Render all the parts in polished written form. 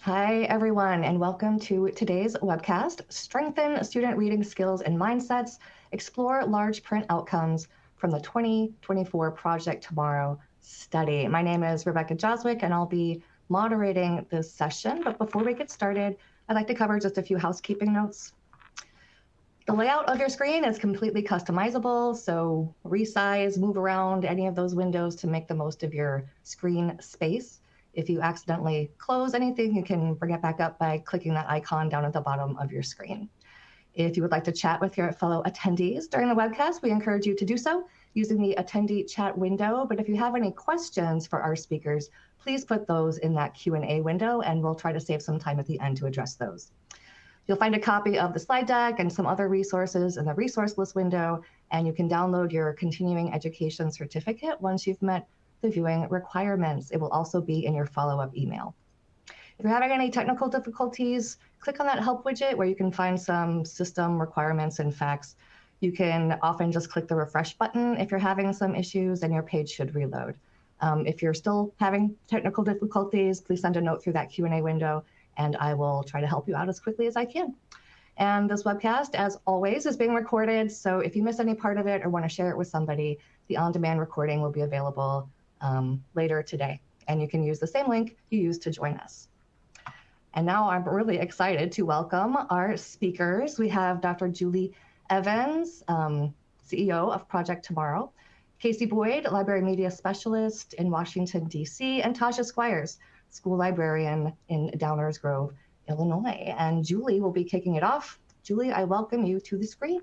Hi, everyone, and welcome to today's webcast, Strengthen Student Reading Skills and Mindsets, Explore Large Print Outcomes from the 2024 Project Tomorrow study. My name is Rebecca Joswick, and I'll be moderating this session. But before we get started, I'd like to cover just a few housekeeping notes. The layout of your screen is completely customizable, so resize, move around any of those windows to make the most of your screen space. If you accidentally close anything, you can bring it back up by clicking that icon down at the bottom of your screen. If you would like to chat with your fellow attendees during the webcast, we encourage you to do so using the attendee chat window. But if you have any questions for our speakers, please put those in that Q&A window, and we'll try to save some time at the end to address those. You'll find a copy of the slide deck and some other resources in the resource list window, and you can download your continuing education certificate once you've met the viewing requirements. It will also be in your follow-up email. If you're having any technical difficulties, click on that help widget where you can find some system requirements and facts. You can often just click the refresh button if you're having some issues, and your page should reload. If you're still having technical difficulties, please send a note through that Q&A window, and I will try to help you out as quickly as I can. And this webcast, as always, is being recorded, so if you miss any part of it or want to share it with somebody, the on-demand recording will be available later today, and you can use the same link you used to join us. And now I'm really excited to welcome our speakers. We have Dr. Julie Evans, CEO of Project Tomorrow, Casey Boyd, Library Media Specialist in Washington, D.C., and Tasha Squires, School Librarian in Downers Grove, Illinois. And Julie will be kicking it off. Julie, I welcome you to the screen.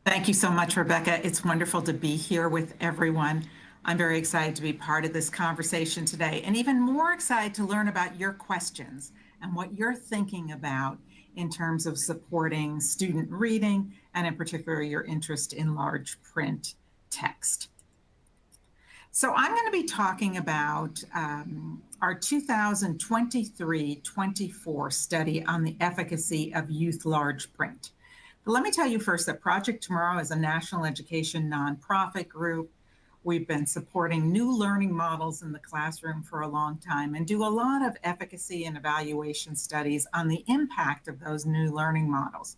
Thank you so much, Rebecca. It's wonderful to be here with everyone. I'm very excited to be part of this conversation today, and even more excited to learn about your questions and what you're thinking about in terms of supporting student reading, and in particular, your interest in large print text. So I'm going to be talking about our 2023-24 study on the efficacy of youth large print. But let me tell you first that Project Tomorrow is a national education nonprofit group. We've been supporting new learning models in the classroom for a long time and do a lot of efficacy and evaluation studies on the impact of those new learning models.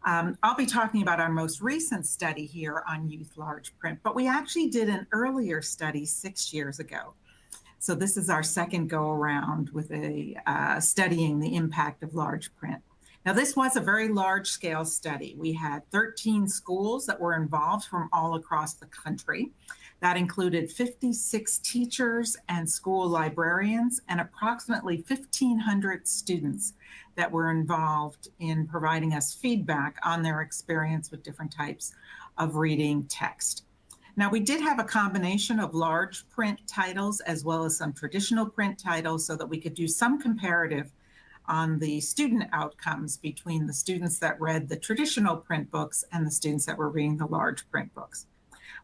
I'll be talking about our most recent study here on youth large print, but we actually did an earlier study 6 years ago. So this is our second go around with studying the impact of large print. Now, this was a very large-scale study. We had 13 schools that were involved from all across the country. That included 56 teachers and school librarians and approximately 1,500 students that were involved in providing us feedback on their experience with different types of reading text. Now, we did have a combination of large print titles as well as some traditional print titles so that we could do some comparative on the student outcomes between the students that read the traditional print books and the students that were reading the large print books.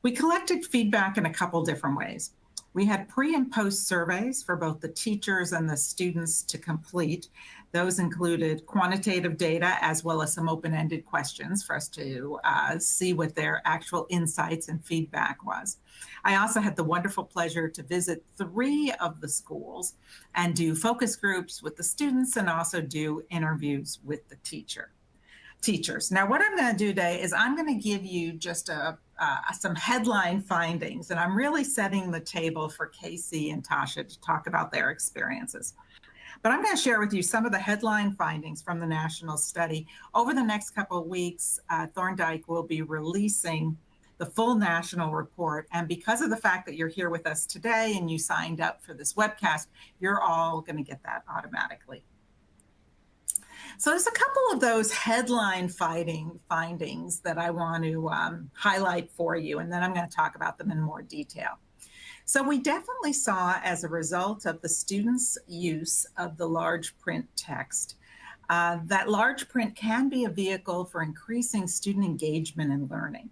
We collected feedback in a couple different ways. We had pre and post surveys for both the teachers and the students to complete. Those included quantitative data as well as some open-ended questions for us to see what their actual insights and feedback was. I also had the wonderful pleasure to visit 3 of the schools and do focus groups with the students and also do interviews with the teachers. Now, what I'm going to do today is I'm going to give you just some headline findings, and I'm really setting the table for Casey and Tasha to talk about their experiences. But I'm going to share with you some of the headline findings from the national study. Over the next couple of weeks, Thorndike will be releasing the full national report. And because of the fact that you're here with us today and you signed up for this webcast, you're all going to get that automatically. So there's a couple of those headline findings that I want to highlight for you, and then I'm going to talk about them in more detail. So we definitely saw, as a result of the students' use of the large print text, that large print can be a vehicle for increasing student engagement and learning.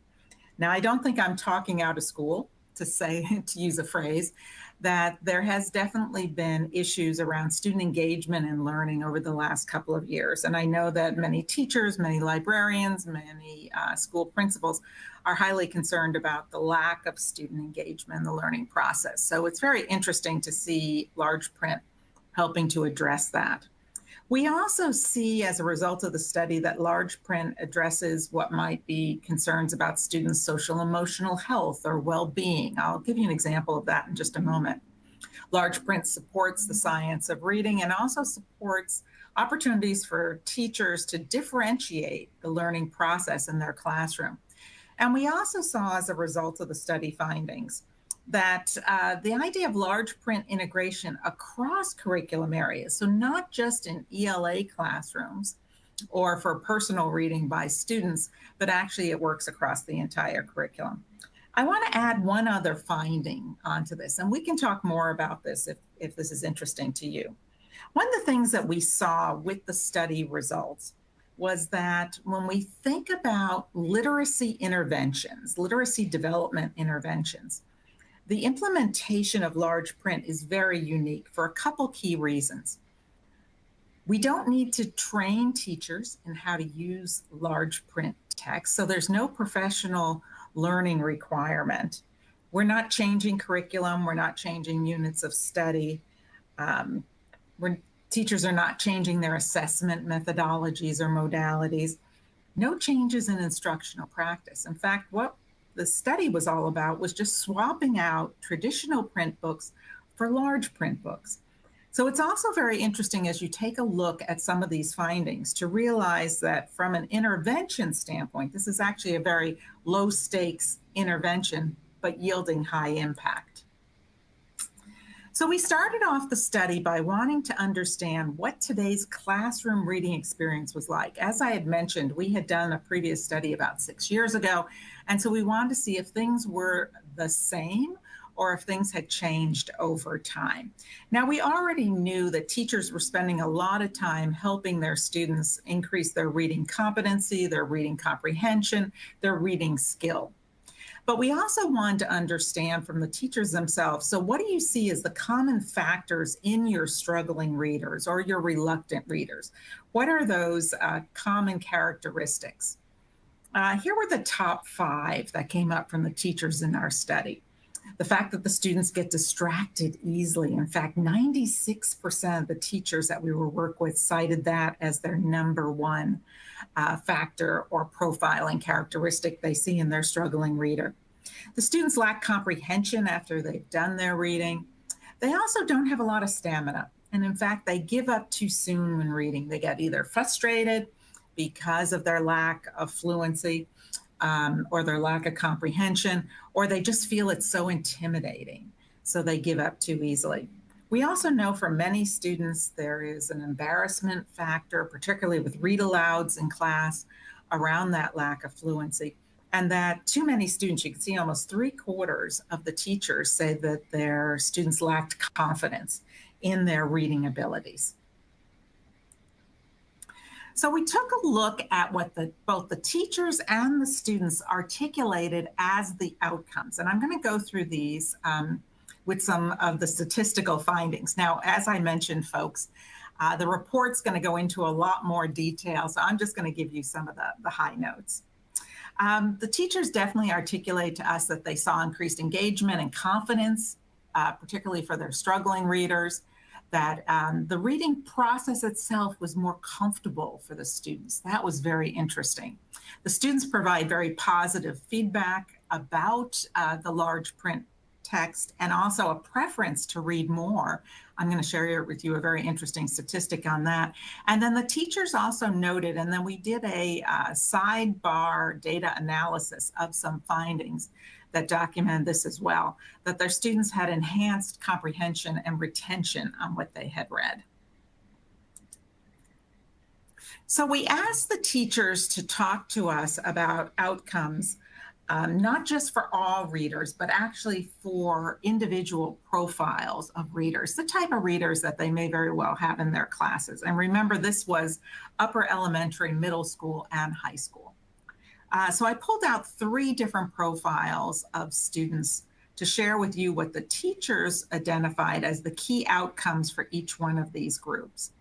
Now, I don't think I'm talking out of school to say, to use a phrase, that there has definitely been issues around student engagement and learning over the last couple of years. And I know that many teachers, many librarians, many school principals are highly concerned about the lack of student engagement in the learning process. So it's very interesting to see large print helping to address that. We also see, as a result of the study, that large print addresses what might be concerns about students' social emotional health or well-being. I'll give you an example of that in just a moment. Large print supports the science of reading and also supports opportunities for teachers to differentiate the learning process in their classroom. And we also saw, as a result of the study findings, that the idea of large print integration across curriculum areas, so not just in ELA classrooms or for personal reading by students, but actually it works across the entire curriculum. I want to add one other finding onto this, and we can talk more about this if this is interesting to you. One of the things that we saw with the study results was that when we think about literacy interventions, literacy development interventions, the implementation of large print is very unique for a couple key reasons. We don't need to train teachers in how to use large print text, so there's no professional learning requirement. We're not changing curriculum, we're not changing units of study. Teachers are not changing their assessment methodologies or modalities. No changes in instructional practice. In fact, what the study was all about was just swapping out traditional print books for large print books. So it's also very interesting as you take a look at some of these findings to realize that from an intervention standpoint, this is actually a very low stakes intervention, but yielding high impact. So we started off the study by wanting to understand what today's classroom reading experience was like. As I had mentioned, we had done a previous study about 6 years ago, and so we wanted to see if things were the same or if things had changed over time. Now, we already knew that teachers were spending a lot of time helping their students increase their reading competency, their reading comprehension, their reading skill. But we also wanted to understand from the teachers themselves, so what do you see as the common factors in your struggling readers or your reluctant readers? What are those common characteristics? Here were the top 5 that came up from the teachers in our study. The fact that the students get distracted easily. In fact, 96% of the teachers that we were working with cited that as their number one factor or profiling characteristic they see in their struggling reader. The students lack comprehension after they've done their reading. They also don't have a lot of stamina. And in fact, they give up too soon when reading. They get either frustrated because of their lack of fluency or their lack of comprehension, or they just feel it's so intimidating, so they give up too easily. We also know for many students there is an embarrassment factor, particularly with read-alouds in class, around that lack of fluency, and that too many students, you can see almost 3/4 of the teachers say that their students lacked confidence in their reading abilities. So we took a look at what both the teachers and the students articulated as the outcomes. And I'm going to go through these with some of the statistical findings. Now, as I mentioned, folks, the report's going to go into a lot more detail, so I'm just going to give you some of the high notes. The teachers definitely articulate to us that they saw increased engagement and confidence, particularly for their struggling readers, that the reading process itself was more comfortable for the students. That was very interesting. The students provide very positive feedback about the large print text and also a preference to read more. I'm going to share with you a very interesting statistic on that. And then the teachers also noted, and then we did a sidebar data analysis of some findings that document this as well, that their students had enhanced comprehension and retention on what they had read. So we asked the teachers to talk to us about outcomes, not just for all readers, but actually for individual profiles of readers, the type of readers that they may very well have in their classes. And remember, this was upper elementary, middle school, and high school. So I pulled out 3 different profiles of students to share with you what the teachers identified as the key outcomes for each one of these groups.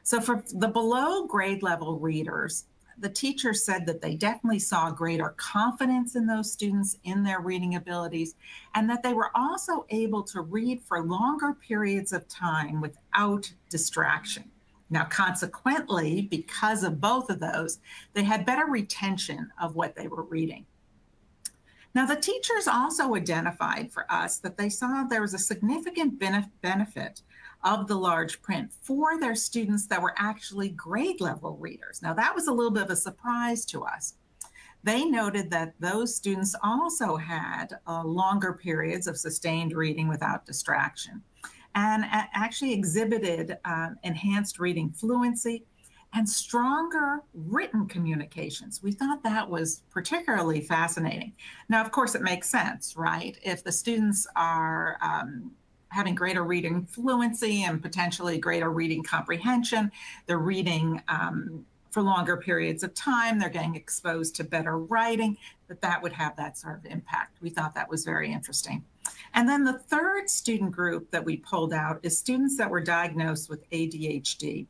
So for the below grade level readers, the teachers said that they definitely saw greater confidence in those students in their reading abilities, and that they were also able to read for longer periods of time without distraction. Now, consequently, because of both of those, they had better retention of what they were reading. Now, the teachers also identified for us that they saw there was a significant benefit of the large print for their students that were actually grade level readers. Now, that was a little bit of a surprise to us. They noted that those students also had longer periods of sustained reading without distraction, and actually exhibited enhanced reading fluency and stronger written communications. We thought that was particularly fascinating. Now, of course, it makes sense, right? If the students are having greater reading fluency and potentially greater reading comprehension, they're reading for longer periods of time, they're getting exposed to better writing, that would have that sort of impact. We thought that was very interesting. And then the third student group that we pulled out is students that were diagnosed with ADHD.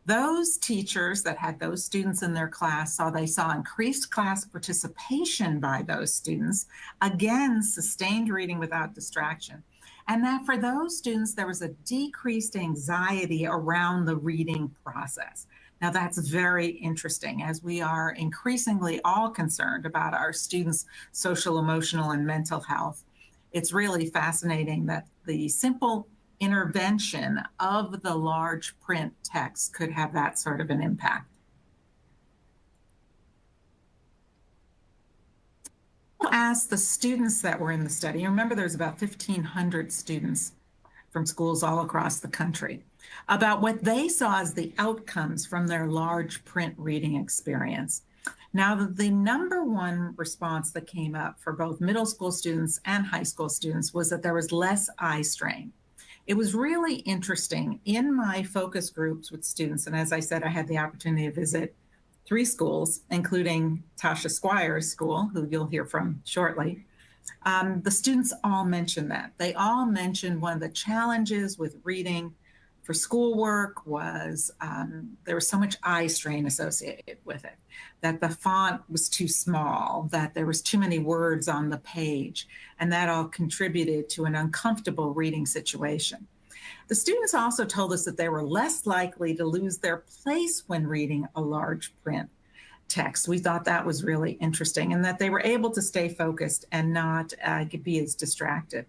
Those teachers that had those students in their class saw increased class participation by those students, again, sustained reading without distraction. And that for those students, there was a decreased anxiety around the reading process. Now, that's very interesting, as we are increasingly all concerned about our students' social, emotional, and mental health. It's really fascinating that the simple intervention of the large print text could have that sort of an impact. Asked the students that were in the study, remember there's about 1,500 students from schools all across the country, about what they saw as the outcomes from their large print reading experience. Now, the number one response that came up for both middle school students and high school students was that there was less eye strain. It was really interesting in my focus groups with students, and as I said, I had the opportunity to visit 3 schools, including Tasha Squire's school, who you'll hear from shortly. The students all mentioned that. They all mentioned one of the challenges with reading for schoolwork was there was so much eye strain associated with it, that the font was too small, that there was too many words on the page, and that all contributed to an uncomfortable reading situation. The students also told us that they were less likely to lose their place when reading a large print text. We thought that was really interesting, and that they were able to stay focused and not be as distracted.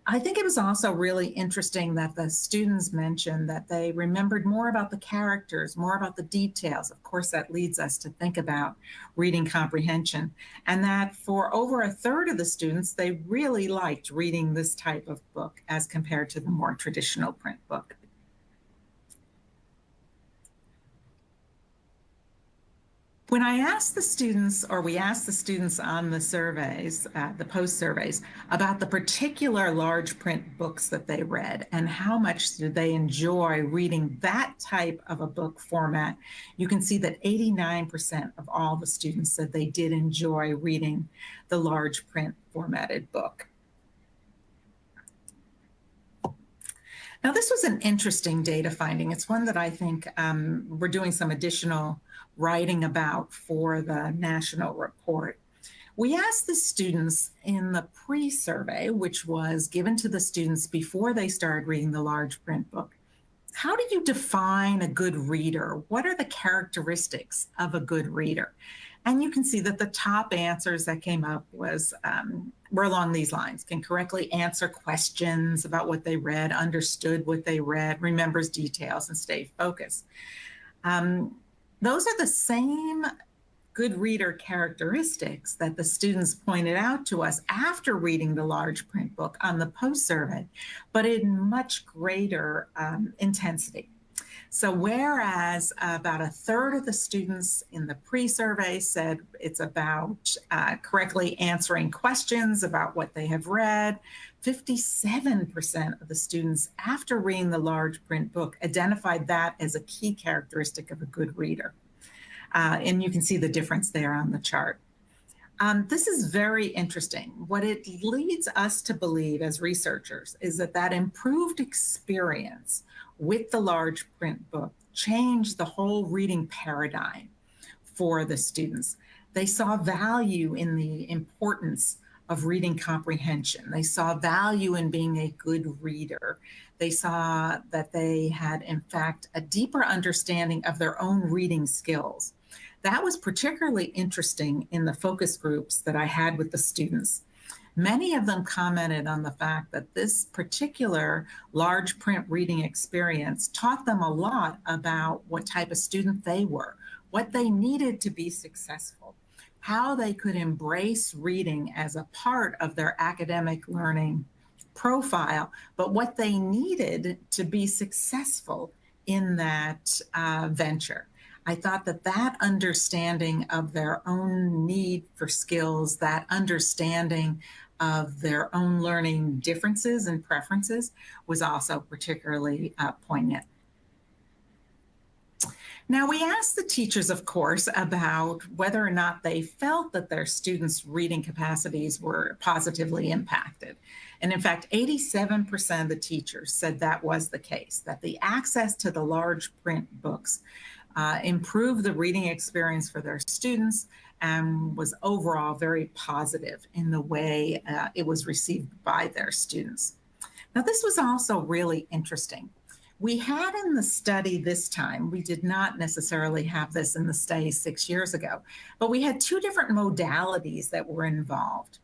I think it was also really interesting that the students mentioned that they remembered more about the characters, more about the details. Of course, that leads us to think about reading comprehension. And that for over a third of the students, they really liked reading this type of book as compared to the more traditional print book. When I asked the students, or we asked the students on the surveys, the post surveys, about the particular large print books that they read and how much did they enjoy reading that type of a book format, you can see that 89% of all the students said they did enjoy reading the large print formatted book. Now, this was an interesting data finding. It's one that I think we're doing some additional writing about for the national report. We asked the students in the pre-survey, which was given to the students before they started reading the large print book, how do you define a good reader? What are the characteristics of a good reader? And you can see that the top answers that came up were along these lines: can correctly answer questions about what they read, understood what they read, remembers details, and stay focused. Those are the same good reader characteristics that the students pointed out to us after reading the large print book on the post survey, but in much greater intensity. So whereas about a third of the students in the pre-survey said it's about correctly answering questions about what they have read, 57% of the students after reading the large print book identified that as a key characteristic of a good reader. And you can see the difference there on the chart. This is very interesting. What it leads us to believe as researchers is that that improved experience with the large print book changed the whole reading paradigm for the students. They saw value in the importance of reading comprehension. They saw value in being a good reader. They saw that they had, in fact, a deeper understanding of their own reading skills. That was particularly interesting in the focus groups that I had with the students. Many of them commented on the fact that this particular large print reading experience taught them a lot about what type of student they were, what they needed to be successful, how they could embrace reading as a part of their academic learning profile, but what they needed to be successful in that venture. I thought that that understanding of their own need for skills, that understanding of their own learning differences and preferences was also particularly poignant. Now, we asked the teachers, of course, about whether or not they felt that their students' reading capacities were positively impacted. And in fact, 87% of the teachers said that was the case, that the access to the large print books improved the reading experience for their students and was overall very positive in the way it was received by their students. Now, this was also really interesting. We had in the study this time, we did not necessarily have this in the study 6 years ago, but we had two different modalities that were involved.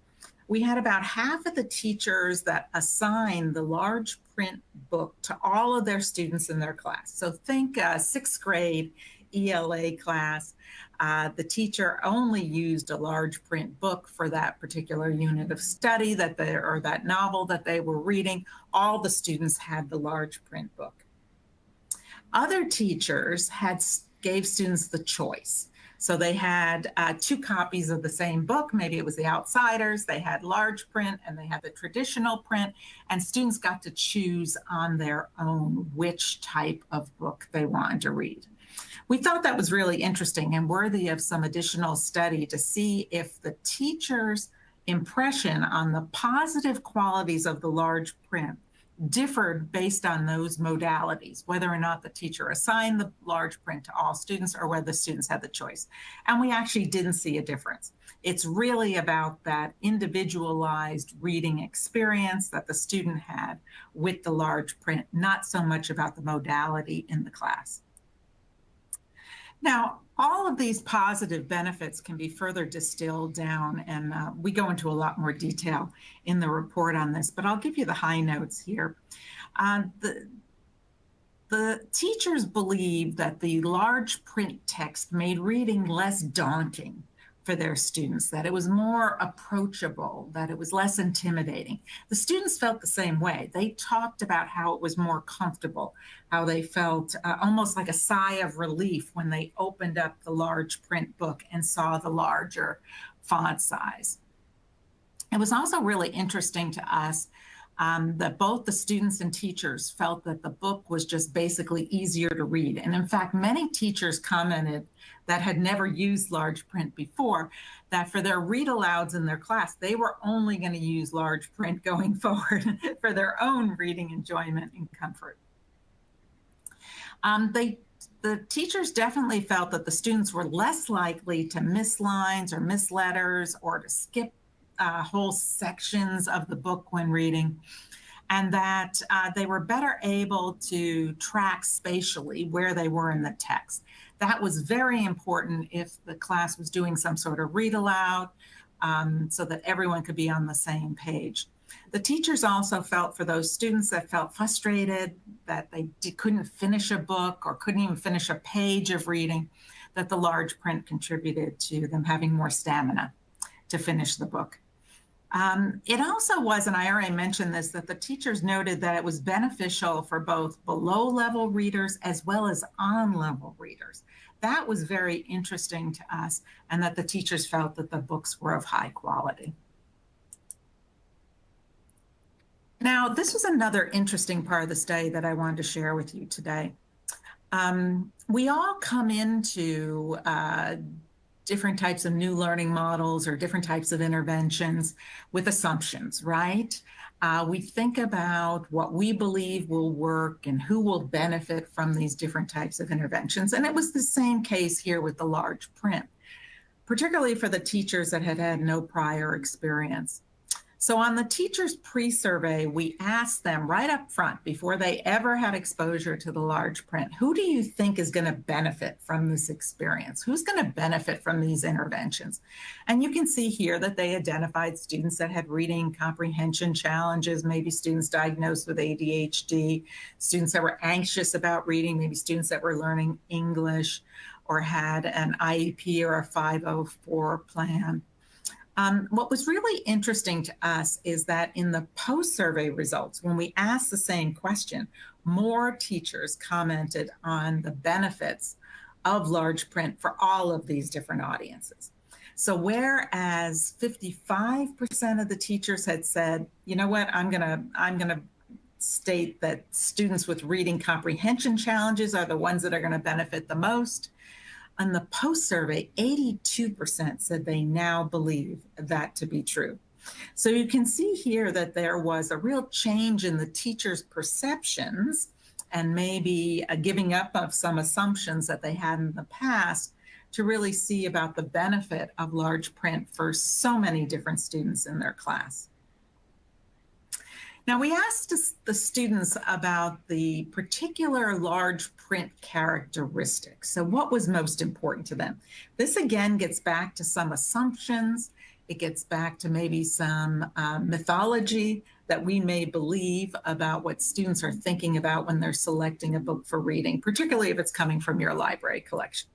We had about half of the teachers that assigned the large print book to all of their students in their class. So think sixth grade ELA class. The teacher only used a large print book for that particular unit of study or that novel that they were reading. All the students had the large print book. Other teachers gave students the choice. So they had two copies of the same book. Maybe it was The Outsiders. They had large print and they had the traditional print. And students got to choose on their own which type of book they wanted to read. We thought that was really interesting and worthy of some additional study to see if the teacher's impression on the positive qualities of the large print differed based on those modalities, whether or not the teacher assigned the large print to all students or whether the students had the choice. And we actually didn't see a difference. It's really about that individualized reading experience that the student had with the large print, not so much about the modality in the class. Now, all of these positive benefits can be further distilled down, and we go into a lot more detail in the report on this, but I'll give you the high notes here. The teachers believe that the large print text made reading less daunting for their students, that it was more approachable, that it was less intimidating. The students felt the same way. They talked about how it was more comfortable, how they felt almost like a sigh of relief when they opened up the large print book and saw the larger font size. It was also really interesting to us that both the students and teachers felt that the book was just basically easier to read. And in fact, many teachers commented that had never used large print before, that for their read alouds in their class, they were only going to use large print going forward for their own reading enjoyment and comfort. The teachers definitely felt that the students were less likely to miss lines or miss letters or to skip whole sections of the book when reading, and that they were better able to track spatially where they were in the text. That was very important if the class was doing some sort of read aloud so that everyone could be on the same page. The teachers also felt for those students that felt frustrated, that they couldn't finish a book or couldn't even finish a page of reading, that the large print contributed to them having more stamina to finish the book. It also was, and I already mentioned this, that the teachers noted that it was beneficial for both below-level readers as well as on-level readers. That was very interesting to us, and that the teachers felt that the books were of high quality. Now, this was another interesting part of the study that I wanted to share with you today. We all come into different types of new learning models or different types of interventions with assumptions, right? We think about what we believe will work and who will benefit from these different types of interventions. And it was the same case here with the large print, particularly for the teachers that had had no prior experience. So on the teachers pre-survey, we asked them right up front, before they ever had exposure to the large print, who do you think is going to benefit from this experience? Who's going to benefit from these interventions? And you can see here that they identified students that had reading comprehension challenges, maybe students diagnosed with ADHD, students that were anxious about reading, maybe students that were learning English or had an IEP or a 504 plan. What was really interesting to us is that in the post-survey results, when we asked the same question, more teachers commented on the benefits of large print for all of these different audiences. So whereas 55% of the teachers had said, you know what, I'm gonna state that students with reading comprehension challenges are the ones that are gonna benefit the most, on the post-survey, 82% said they now believe that to be true. So you can see here that there was a real change in the teachers' perceptions and maybe a giving up of some assumptions that they had in the past to really see about the benefit of large print for so many different students in their class. Now, we asked the students about the particular large print characteristics. So what was most important to them? This again gets back to some assumptions. It gets back to maybe some mythology that we may believe about what students are thinking about when they're selecting a book for reading, particularly if it's coming from your library collection.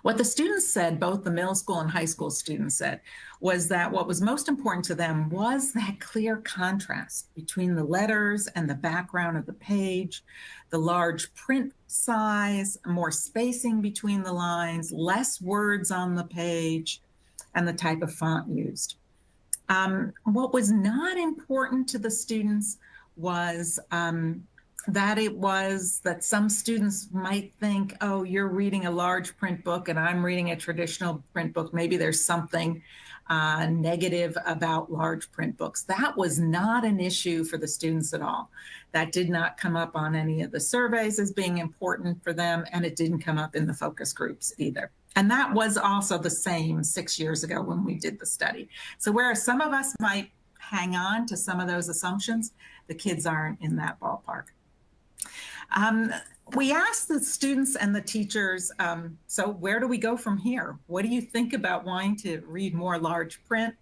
What the students said, both the middle school and high school students said, was that what was most important to them was that clear contrast between the letters and the background of the page, the large print size, more spacing between the lines, less words on the page, and the type of font used. What was not important to the students was that some students might think, oh, you're reading a large print book and I'm reading a traditional print book. Maybe there's something negative about large print books. That was not an issue for the students at all. That did not come up on any of the surveys as being important for them, and it didn't come up in the focus groups either. And that was also the same 6 years ago when we did the study. So whereas some of us might hang on to some of those assumptions, the kids aren't in that ballpark. We asked the students and the teachers, so where do we go from here? What do you think about wanting to read more large print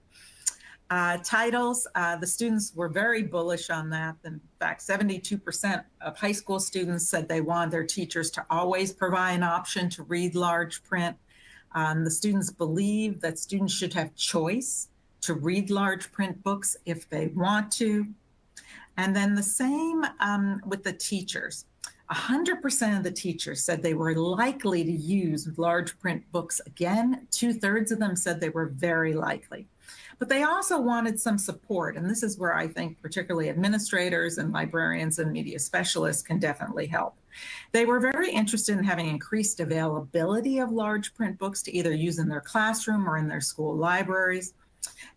titles? The students were very bullish on that. In fact, 72% of high school students said they want their teachers to always provide an option to read large print. The students believe that students should have choice to read large print books if they want to. And then the same with the teachers. 100% of the teachers said they were likely to use large print books again. 2/3 of them said they were very likely. But they also wanted some support. And this is where I think particularly administrators and librarians and media specialists can definitely help. They were very interested in having increased availability of large print books to either use in their classroom or in their school libraries.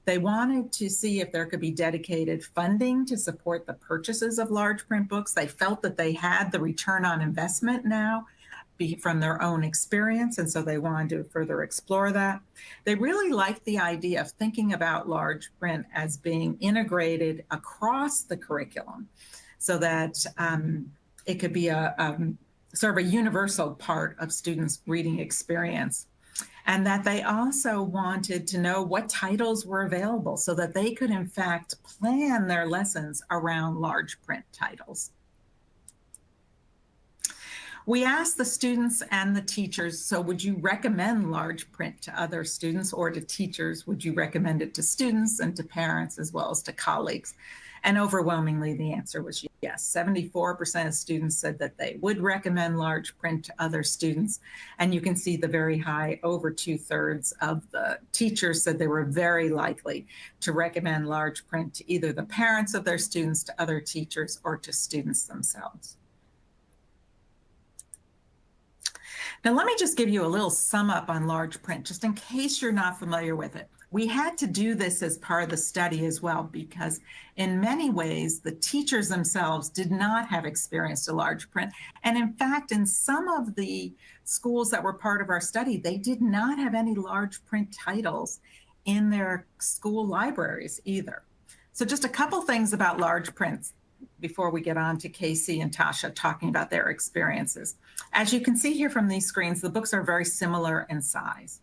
They wanted to see if there could be dedicated funding to support the purchases of large print books. They felt that they had the return on investment now from their own experience, and so they wanted to further explore that. They really liked the idea of thinking about large print as being integrated across the curriculum so that it could be a sort of a universal part of students' reading experience. And that they also wanted to know what titles were available so that they could, in fact, plan their lessons around large print titles. We asked the students and the teachers, so would you recommend large print to other students or to teachers? Would you recommend it to students and to parents as well as to colleagues? And overwhelmingly, the answer was yes. 74% of students said that they would recommend large print to other students. And you can see the very high, over 2/3 of the teachers said they were very likely to recommend large print to either the parents of their students, to other teachers, or to students themselves. Now, let me just give you a little sum up on large print, just in case you're not familiar with it. We had to do this as part of the study as well, because in many ways, the teachers themselves did not have experience to large print. And in fact, in some of the schools that were part of our study, they did not have any large print titles in their school libraries either. So just a couple things about large prints before we get on to Casey and Tasha talking about their experiences. As you can see here from these screens, the books are very similar in size.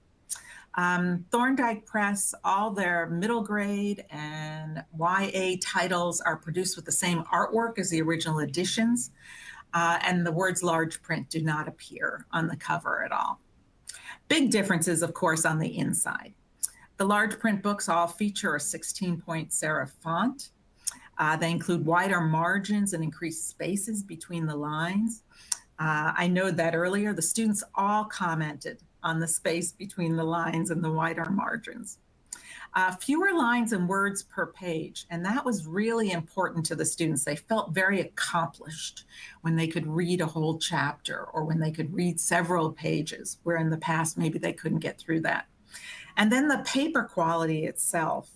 Thorndike Press, all their middle grade and YA titles are produced with the same artwork as the original editions, and the words large print do not appear on the cover at all. Big differences, of course, on the inside. The large print books all feature a 16-point serif font. They include wider margins and increased spaces between the lines. I noted that earlier, the students all commented on the space between the lines and the wider margins. Fewer lines and words per page, and that was really important to the students. They felt very accomplished when they could read a whole chapter or when they could read several pages, where in the past maybe they couldn't get through that. And then the paper quality itself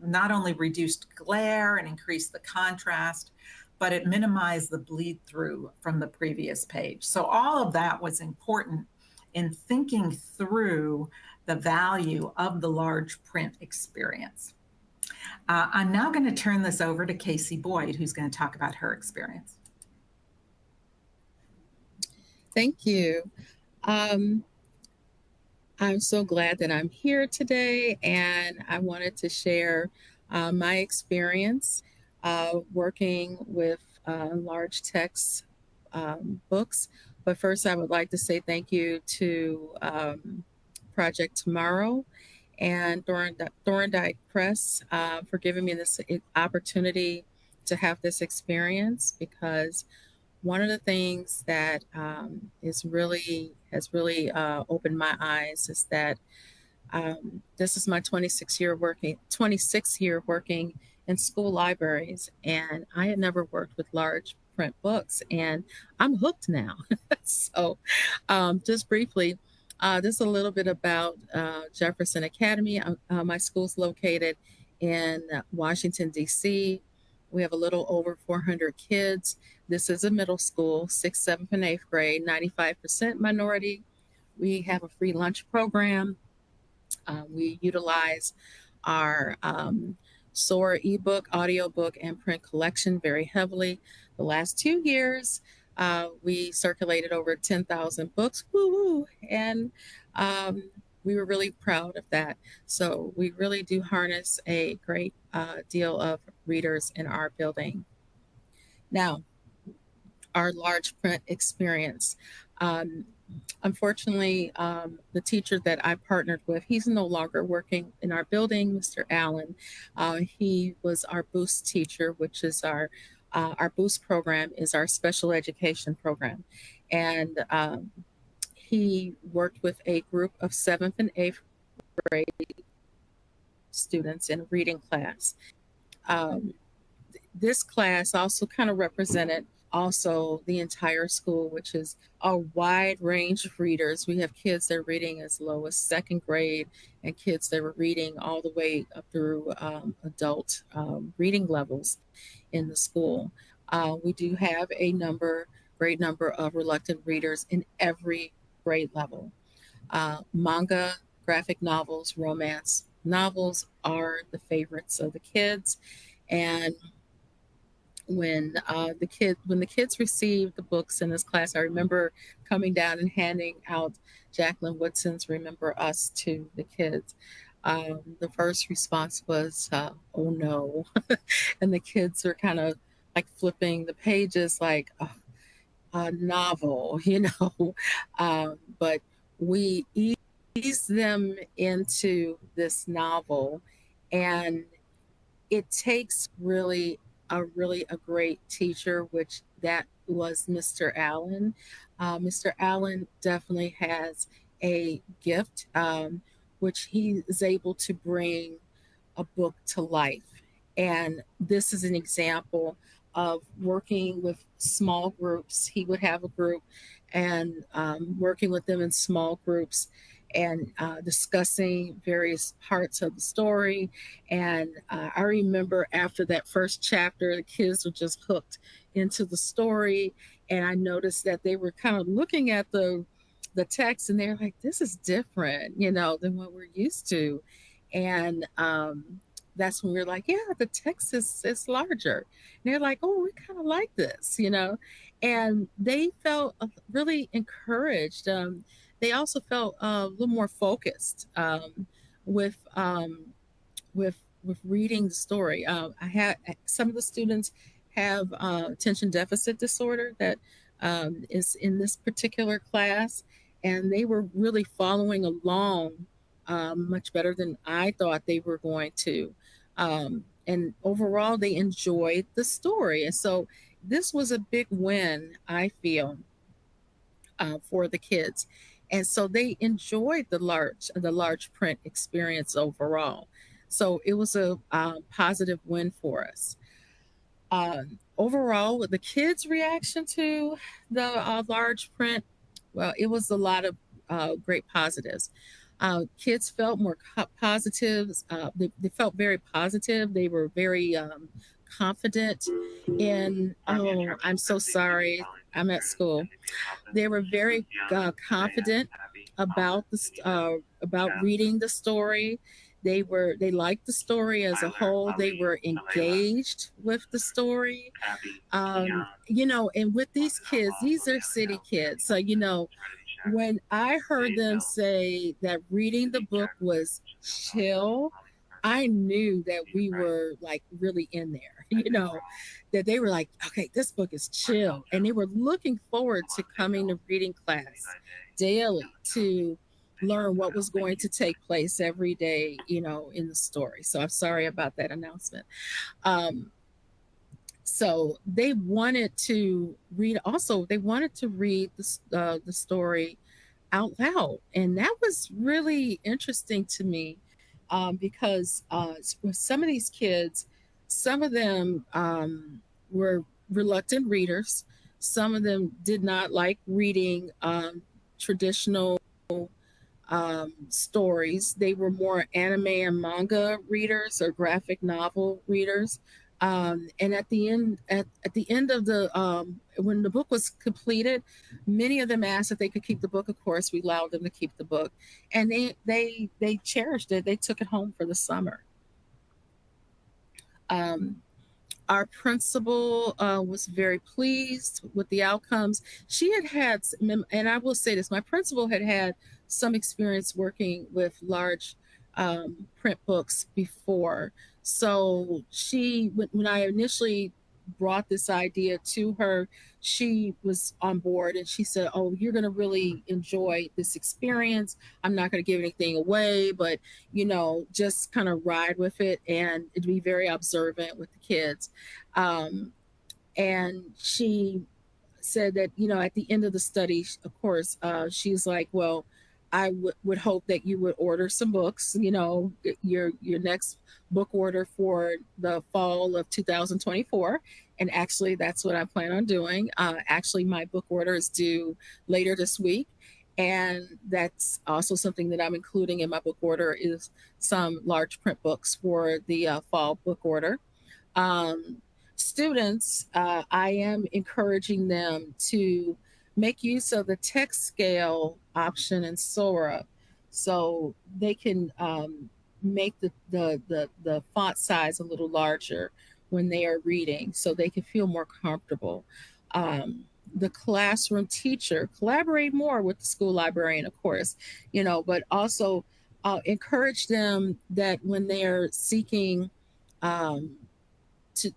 not only reduced glare and increased the contrast, but it minimized the bleed through from the previous page. So all of that was important in thinking through the value of the large print experience. I'm now going to turn this over to Casey Boyd, who's going to talk about her experience. Thank you. I'm so glad that I'm here today, and I wanted to share my experience working with large text books. But first, I would like to say thank you to Project Tomorrow and Thorndike Press for giving me this opportunity to have this experience, because one of the things that has really opened my eyes is that this is my 26th year working in school libraries, and I had never worked with large print books, and I'm hooked now. So just briefly, just a little bit about Jefferson Academy. My school's located in Washington, D.C. We have a little over 400 kids. This is a middle school, 6th, 7th, and 8th grade, 95% minority. We have a free lunch program. We utilize our SOAR ebook, audiobook, and print collection very heavily. The last 2 years, we circulated over 10,000 books, woo-woo, and we were really proud of that. So we really do harness a great deal of readers in our building. Now, our large print experience. Unfortunately, the teacher that I partnered with, he's no longer working in our building, Mr. Allen. He was our Boost teacher, which is our Boost program is our special education program. And he worked with a group of 7th and 8th grade students in a reading class. This class also kind of represented also the entire school, which is a wide range of readers. We have kids that are reading as low as 2nd grade and kids that were reading all the way up through adult reading levels in the school. We do have a great number of reluctant readers in every grade level. Manga, graphic novels, romance novels are the favorites of the kids. And when the kids received the books in this class, I remember coming down and handing out Jacqueline Woodson's Remember Us to the kids. The first response was, oh no. And the kids were kind of like flipping the pages like a novel, but we eased them into this novel, and it takes a great teacher, which that was Mr. Allen. Mr. Allen definitely has a gift, which he is able to bring a book to life. And this is an example of working with small groups. He would have a group and working with them in small groups and discussing various parts of the story. And I remember after that first chapter, the kids were just hooked into the story. And I noticed that they were kind of looking at the text and they're like, this is different, than what we're used to. And that's when we are like, yeah, the text is larger. And they're like, oh, we kind of like this. And they felt really encouraged. They also felt a little more focused with with with reading the story. I had some of the students have attention deficit disorder that is in this particular class, and they were really following along much better than I thought they were going to. And overall, they enjoyed the story, and so this was a big win, I feel, for the kids. And so they enjoyed the large print experience overall. So it was a positive win for us. Overall, with the kids' reaction to the large print, well, it was a lot of great positives. Kids felt more positive. They felt very positive. They were very confident in, oh, I'm so sorry, I'm at school. They were very confident about reading the story. They liked the story as a whole. They were engaged with the story. And with these kids, these are city kids. So, when I heard them say that reading the book was chill, I knew that we were like really in there, that they were like, okay, this book is chill. And they were looking forward to coming to reading class daily to learn what was going to take place every day, in the story. So I'm sorry about that announcement. So they wanted to read. Also, they wanted to read the story out loud, and that was really interesting to me because with some of these kids, some of them were reluctant readers. Some of them did not like reading traditional stories. They were more anime and manga readers or graphic novel readers. And at the end of the when the book was completed, many of them asked if they could keep the book. Of course, we allowed them to keep the book, and they cherished it. They took it home for the summer. Um, our principal was very pleased with the outcomes. She had, and I will say this, my principal had some experience working with large print books before. So when I initially brought this idea to her, she was on board and she said, oh, you're going to really enjoy this experience. I'm not going to give anything away, but, just kind of ride with it and it'd be very observant with the kids. And she said that, at the end of the study, of course, she's like, well, I would hope that you would order some books, your next book order for the fall of 2024. And actually, that's what I plan on doing. Actually, my book order is due later this week. And that's also something that I'm including in my book order is some large print books for the fall book order. Um, Students, I am encouraging them to make use of the text scale option in Sora so they can make the font size a little larger when they are reading so they can feel more comfortable. The classroom teacher collaborate more with the school librarian, of course, but also encourage them that when they're seeking um,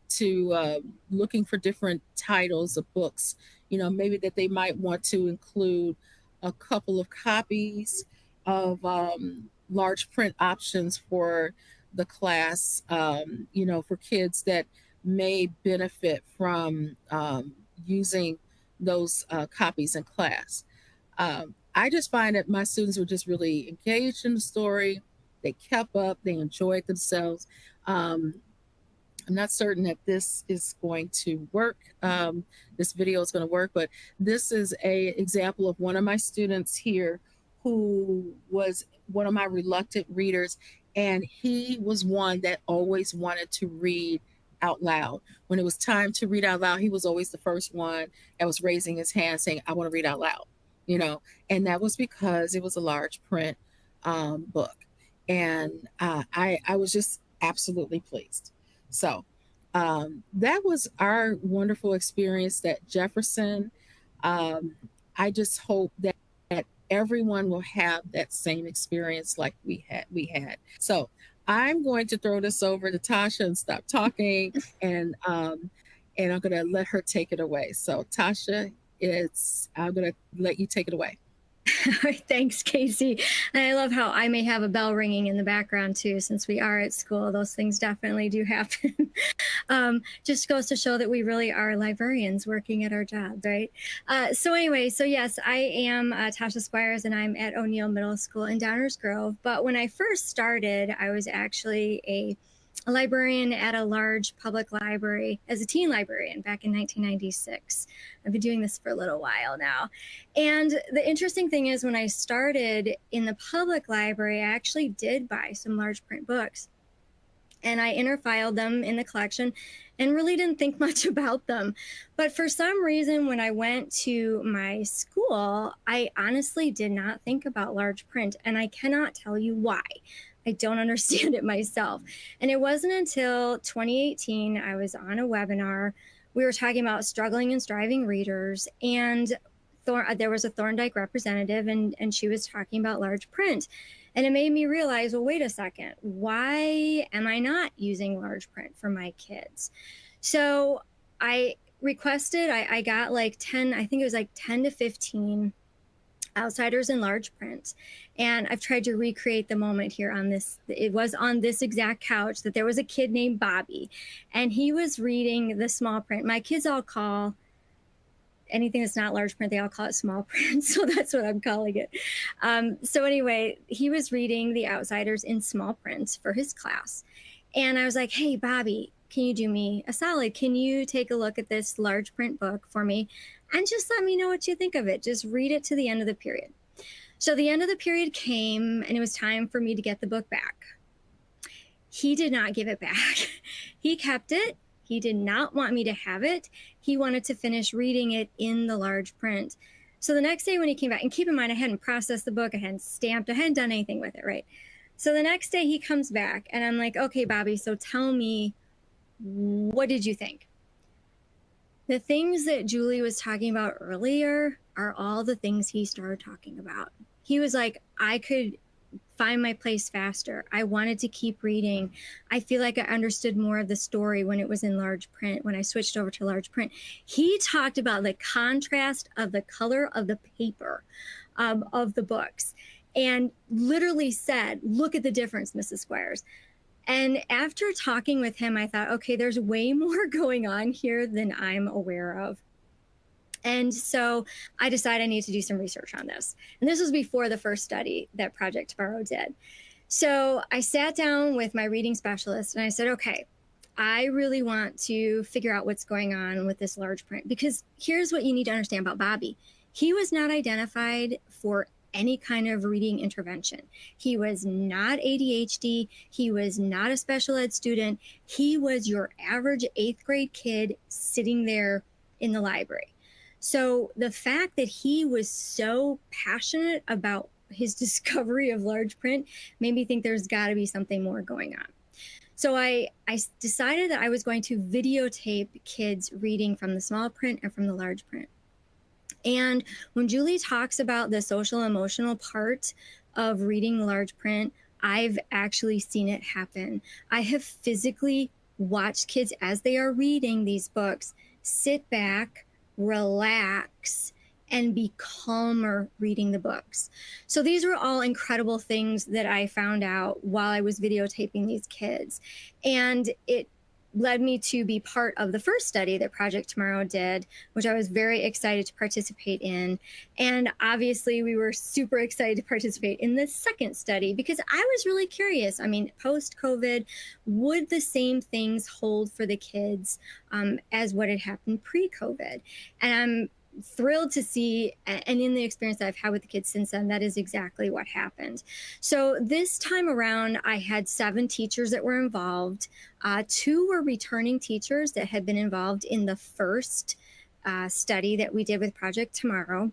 to looking for different titles of books, maybe that they might want to include a couple of copies of large print options for the class, for kids that may benefit from using those copies in class. I just find that my students were just really engaged in the story. They kept up, they enjoyed themselves. I'm not certain that this is going to work. This video is going to work, but this is a example of one of my students here who was one of my reluctant readers, and he was one that always wanted to read out loud. When it was time to read out loud, he was always the first one that was raising his hand saying, I want to read out loud, and that was because it was a large print book. And I was just absolutely pleased. So that was our wonderful experience at Jefferson. I just hope that everyone will have that same experience like we had. So I'm going to throw this over to Tasha and stop talking, and I'm going to let her take it away. So Tasha, I'm going to let you take it away. Thanks, Casey. And I love how I may have a bell ringing in the background too, since we are at school. Those things definitely do happen. Just goes to show that we really are librarians working at our job, right? So yes, I am Tasha Squires, and I'm at O'Neill Middle School in Downers Grove. But when I first started, I was actually a librarian at a large public library as a teen librarian back in 1996. I've been doing this for a little while now. And the interesting thing is, when I started in the public library, I actually did buy some large print books. And I interfiled them in the collection and really didn't think much about them. But for some reason, when I went to my school, I honestly did not think about large print. And I cannot tell you why. I don't understand it myself. And it wasn't until 2018, I was on a webinar. We were talking about struggling and striving readers, and there was a Thorndike representative, and she was talking about large print. And it made me realize, well, wait a second, why am I not using large print for my kids? So I requested, I got like 10, I think it was like 10 to 15 outsiders in large print. And I've tried to recreate the moment here on this. It was on this exact couch that there was a kid named Bobby, and he was reading the small print. My kids all call anything that's not large print, they all call it small print. So that's what I'm calling it. So anyway, he was reading The Outsiders in small print for his class. And I was like, hey, Bobby, can you do me a solid? Can you take a look at this large print book for me? And just let me know what you think of it. Just read it to the end of the period. So the end of the period came, and it was time for me to get the book back. He did not give it back. He kept it. He did not want me to have it. He wanted to finish reading it in the large print. So the next day when he came back, and keep in mind, I hadn't processed the book, I hadn't stamped, I hadn't done anything with it, right? So the next day he comes back, and I'm like, okay, Bobby, so tell me, what did you think? The things that Julie was talking about earlier are all the things he started talking about. He was like, I could find my place faster. I wanted to keep reading. I feel like I understood more of the story when it was in large print, when I switched over to large print. He talked about the contrast of the color of the paper of the books, and literally said, look at the difference, Mrs. Squires. And after talking with him, I thought, okay, there's way more going on here than I'm aware of. And so I decided I need to do some research on this. And this was before the first study that Project Tomorrow did. So I sat down with my reading specialist and I said, okay, I really want to figure out what's going on with this large print, because here's what you need to understand about Bobby. He was not identified for any kind of reading intervention. He was not ADHD. He was not a special ed student. He was your average 8th grade kid sitting there in the library. So the fact that he was so passionate about his discovery of large print made me think there's got to be something more going on. So I decided that I was going to videotape kids reading from the small print and from the large print. And when Julie talks about the social emotional part of reading large print, I've actually seen it happen. I have physically watched kids as they are reading these books sit back, relax, and be calmer reading the books. So these were all incredible things that I found out while I was videotaping these kids. And it led me to be part of the first study that Project Tomorrow did, which I was very excited to participate in. And obviously we were super excited to participate in the second study because I was really curious. I mean, post-COVID, would the same things hold for the kids as what had happened pre-COVID? And I'm thrilled to see, and in the experience that I've had with the kids since then, that is exactly what happened. So this time around, I had 7 teachers that were involved. 2 were returning teachers that had been involved in the first study that we did with Project Tomorrow.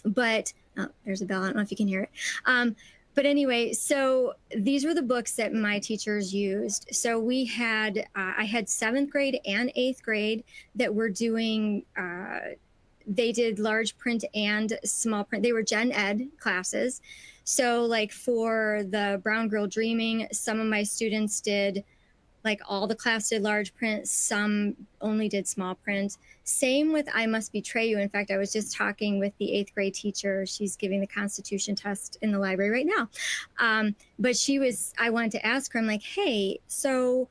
But, oh, there's a bell, I don't know if you can hear it. But anyway, so these were the books that my teachers used. So we had, I had 7th grade and 8th grade that were doing, they did large print and small print. They were gen ed classes. So like for the Brown Girl Dreaming, some of my students did, like all the class did large print, some only did small print. Same with I Must Betray You. In fact, I was just talking with the 8th grade teacher. She's giving the Constitution test in the library right now. But I wanted to ask her, I'm like, hey, so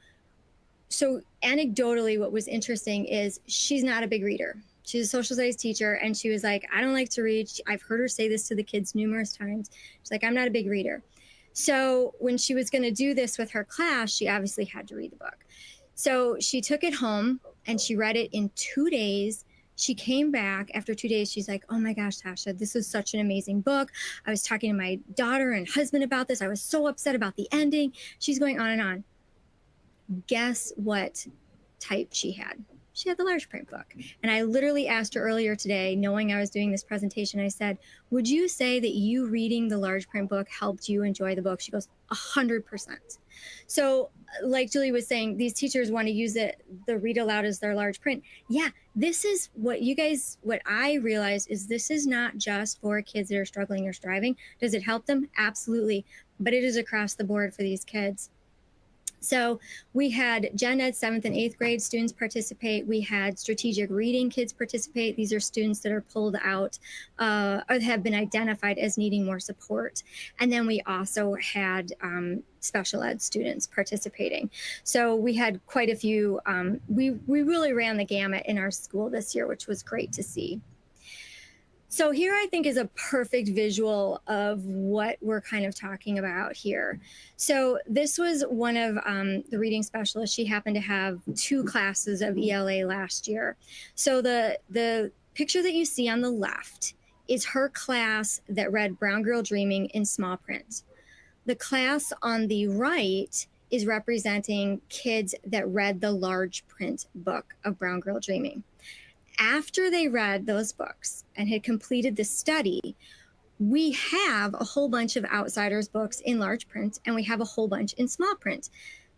anecdotally, what was interesting is she's not a big reader. She's a social studies teacher, and she was like, I don't like to read. I've heard her say this to the kids numerous times. She's like, I'm not a big reader. So when she was going to do this with her class, she obviously had to read the book. So she took it home and she read it in 2 days. She came back after 2 days. She's like, oh my gosh, Tasha, this is such an amazing book. I was talking to my daughter and husband about this. I was so upset about the ending. She's going on and on. Guess what type she had? She had the large print book. And I literally asked her earlier today, knowing I was doing this presentation, I said, would you say that you reading the large print book helped you enjoy the book? She goes, 100%. So like Julie was saying, these teachers want to use the read aloud as their large print. Yeah, this is what I realized is this is not just for kids that are struggling or striving. Does it help them? Absolutely. But it is across the board for these kids. So we had Gen Ed 7th and 8th grade students participate. We had strategic reading kids participate. These are students that are pulled out or have been identified as needing more support. And then we also had special ed students participating. So we had quite a few. We really ran the gamut in our school this year, which was great to see. So here I think is a perfect visual of what we're kind of talking about here. So this was one of the reading specialists. She happened to have 2 classes of ELA last year. So the picture that you see on the left is her class that read Brown Girl Dreaming in small print. The class on the right is representing kids that read the large print book of Brown Girl Dreaming. After they read those books and had completed the study, we have a whole bunch of Outsiders books in large print, and we have a whole bunch in small print.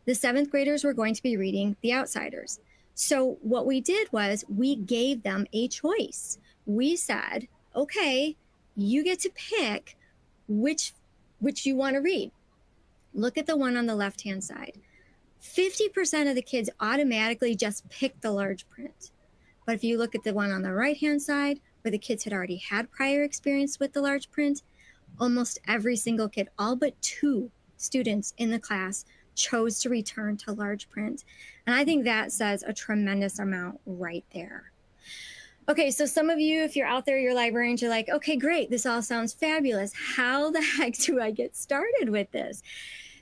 The 7th graders were going to be reading The Outsiders. So what we did was we gave them a choice. We said, okay, you get to pick which you want to read. Look at the one on the left-hand side. 50% of the kids automatically just picked the large print. But if you look at the one on the right-hand side, where the kids had already had prior experience with the large print, almost every single kid, all but 2 students in the class, chose to return to large print. And I think that says a tremendous amount right there. Okay, so some of you, if you're out there, you're librarians, you're like, okay, great, this all sounds fabulous. How the heck do I get started with this?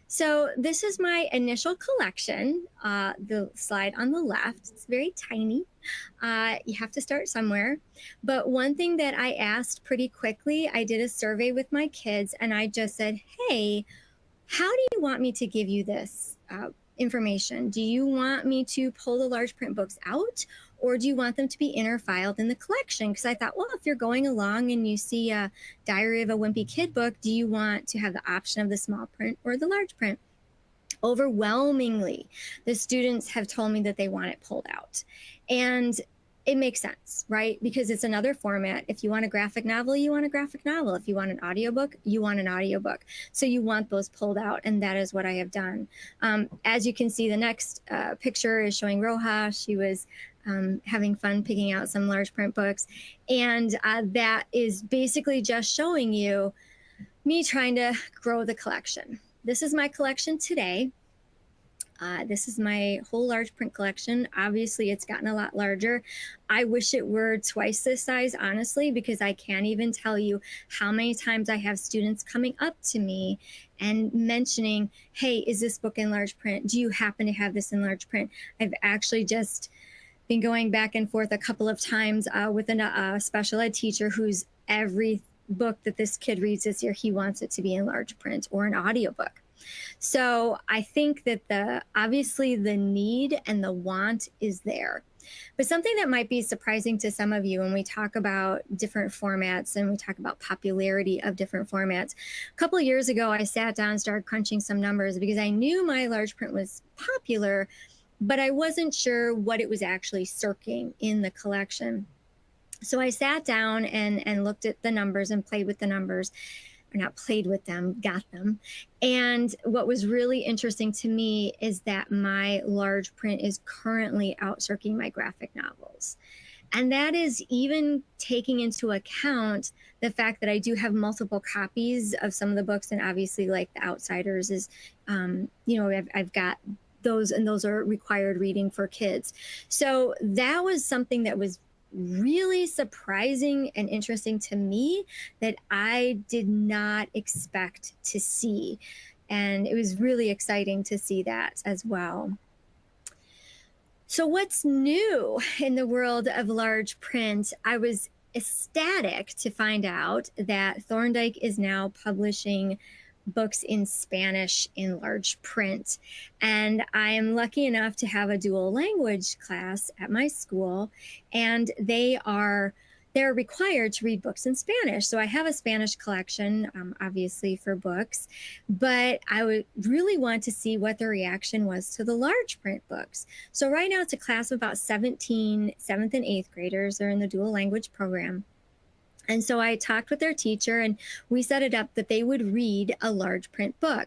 So this is my initial collection, the slide on the left. It's very tiny. You have to start somewhere. But one thing that I asked pretty quickly, I did a survey with my kids and I just said, hey, how do you want me to give you this information? Do you want me to pull the large print books out, or do you want them to be interfiled in the collection? Because I thought, well, if you're going along and you see a Diary of a Wimpy Kid book, do you want to have the option of the small print or the large print? Overwhelmingly, the students have told me that they want it pulled out. And it makes sense, right? Because it's another format. If you want a graphic novel, you want a graphic novel. If you want an audiobook, you want an audiobook. So you want those pulled out, and that is what I have done. As you can see, the next picture is showing Roja. She was having fun picking out some large print books. And that is basically just showing you me trying to grow the collection. This is my collection today. This is my whole large print collection. Obviously, it's gotten a lot larger. I wish it were twice this size, honestly, because I can't even tell you how many times I have students coming up to me and mentioning, hey, is this book in large print? Do you happen to have this in large print? I've actually just been going back and forth a couple of times with a special ed teacher who's every book that this kid reads this year, he wants it to be in large print or an audiobook. So I think that obviously the need and the want is there. But something that might be surprising to some of you when we talk about different formats and we talk about popularity of different formats, a couple of years ago, I sat down and started crunching some numbers because I knew my large print was popular, but I wasn't sure what it was actually circling in the collection. So I sat down and looked at the numbers and played with the numbers. Or not played with them, got them. And what was really interesting to me is that my large print is currently outcircling my graphic novels. And that is even taking into account the fact that I do have multiple copies of some of the books. And obviously, like The Outsiders is, I've got those, and those are required reading for kids. So that was something that was really surprising and interesting to me that I did not expect to see. And it was really exciting to see that as well. So what's new in the world of large print? I was ecstatic to find out that Thorndike is now publishing books in Spanish in large print. And I am lucky enough to have a dual language class at my school, and they're required to read books in Spanish. So I have a Spanish collection, obviously, for books, but I would really want to see what the reaction was to the large print books. So right now it's a class of about 17 7th and 8th graders. They're in the dual language program. And so I talked with their teacher and we set it up that they would read a large print book.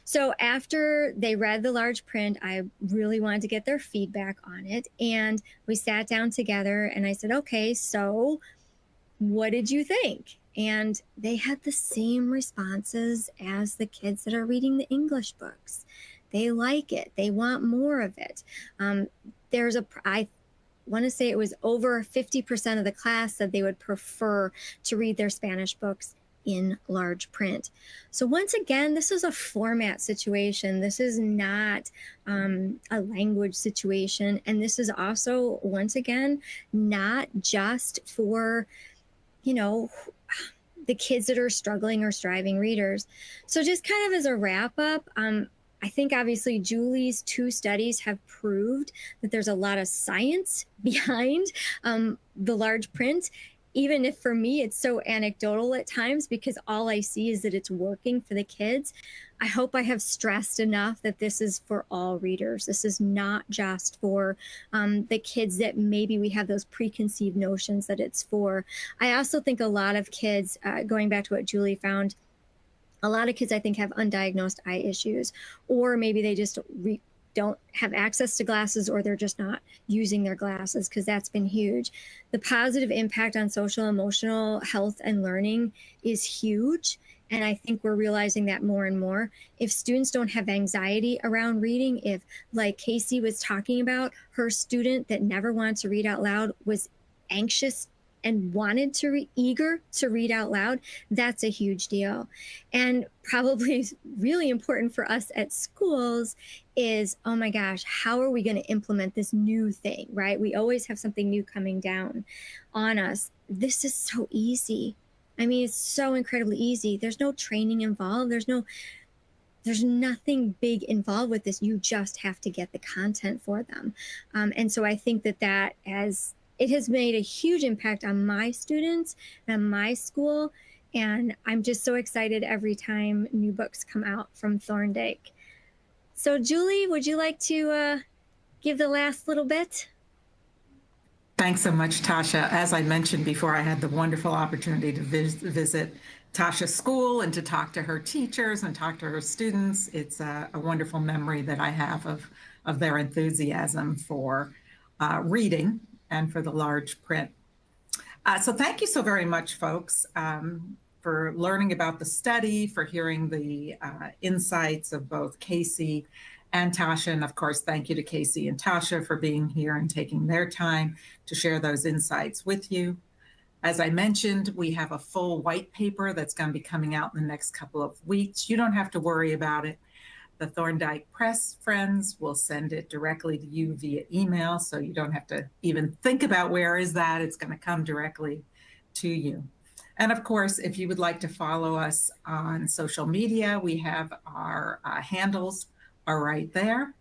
So after they read the large print, I really wanted to get their feedback on it. And we sat down together and I said, okay, so what did you think? And they had the same responses as the kids that are reading the English books. They like it. They want more of it. I want to say it was over 50% of the class said they would prefer to read their Spanish books in large print. So once again, this is a format situation. This is not a language situation. And this is also, once again, not just for, the kids that are struggling or striving readers. So just kind of as a wrap up, I think obviously Julie's 2 studies have proved that there's a lot of science behind the large print, even if for me it's so anecdotal at times because all I see is that it's working for the kids. I hope I have stressed enough that this is for all readers. This is not just for the kids that maybe we have those preconceived notions that it's for. I also think a lot of kids, going back to what Julie found, a lot of kids, I think, have undiagnosed eye issues, or maybe they just don't have access to glasses, or they're just not using their glasses, because that's been huge. The positive impact on social, emotional health and learning is huge. And I think we're realizing that more and more. If students don't have anxiety around reading, if, like Casey was talking about, her student that never wanted to read out loud was anxious and wanted to eager to read out loud, that's a huge deal. And probably really important for us at schools is, oh my gosh, how are we going to implement this new thing, right? We always have something new coming down on us. This is so easy. I mean, it's so incredibly easy. There's no training involved. There's nothing big involved with this. You just have to get the content for them. And so I think that it has made a huge impact on my students and my school. And I'm just so excited every time new books come out from Thorndike. So Julie, would you like to give the last little bit? Thanks so much, Tasha. As I mentioned before, I had the wonderful opportunity to visit Tasha's school and to talk to her teachers and talk to her students. It's a wonderful memory that I have of their enthusiasm for reading and for the large print. So thank you so very much, folks, for learning about the study, for hearing the insights of both Casey and Tasha. And of course, thank you to Casey and Tasha for being here and taking their time to share those insights with you. As I mentioned, we have a full white paper that's going to be coming out in the next couple of weeks. You don't have to worry about it. The Thorndike Press friends will send it directly to you via email, so you don't have to even think about where is that. It's going to come directly to you. And of course, if you would like to follow us on social media, we have our handles are right there.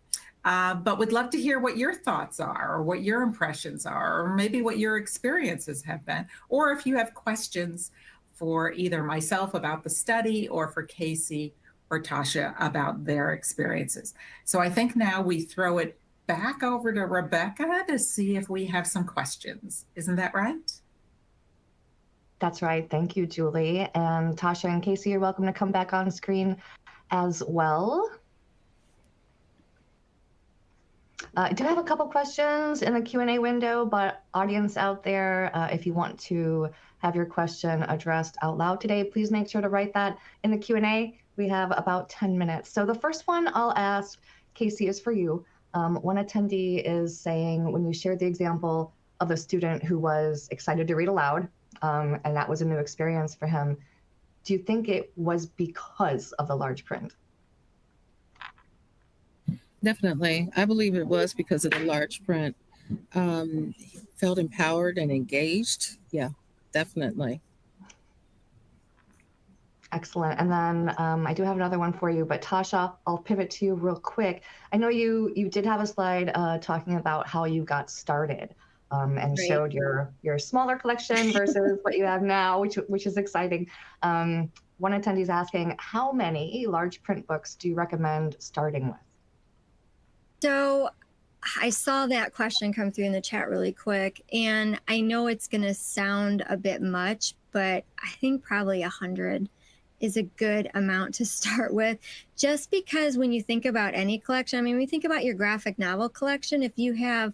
But would love to hear what your thoughts are, or what your impressions are, or maybe what your experiences have been, or if you have questions for either myself about the study or for Casey or Tasha about their experiences. So I think now we throw it back over to Rebecca to see if we have some questions. Isn't that right? That's right. Thank you, Julie. And Tasha and Casey, you're welcome to come back on screen as well. I do have a couple questions in the Q&A window, but audience out there, if you want to have your question addressed out loud today, please make sure to write that in the Q&A. We have about 10 minutes. So the first one I'll ask, Casey, is for you. One attendee is saying, when you shared the example of a student who was excited to read aloud, and that was a new experience for him, do you think it was because of the large print? Definitely. I believe it was because of the large print. He felt empowered and engaged. Yeah, definitely. Excellent. And then I do have another one for you, but Tasha, I'll pivot to you real quick. I know you did have a slide talking about how you got started and showed your smaller collection versus what you have now, which is exciting. One attendee is asking, how many large print books do you recommend starting with? So I saw that question come through in the chat really quick, and I know it's going to sound a bit much, but I think probably 100 is a good amount to start with, just because when you think about any collection, I mean, we think about your graphic novel collection. If you have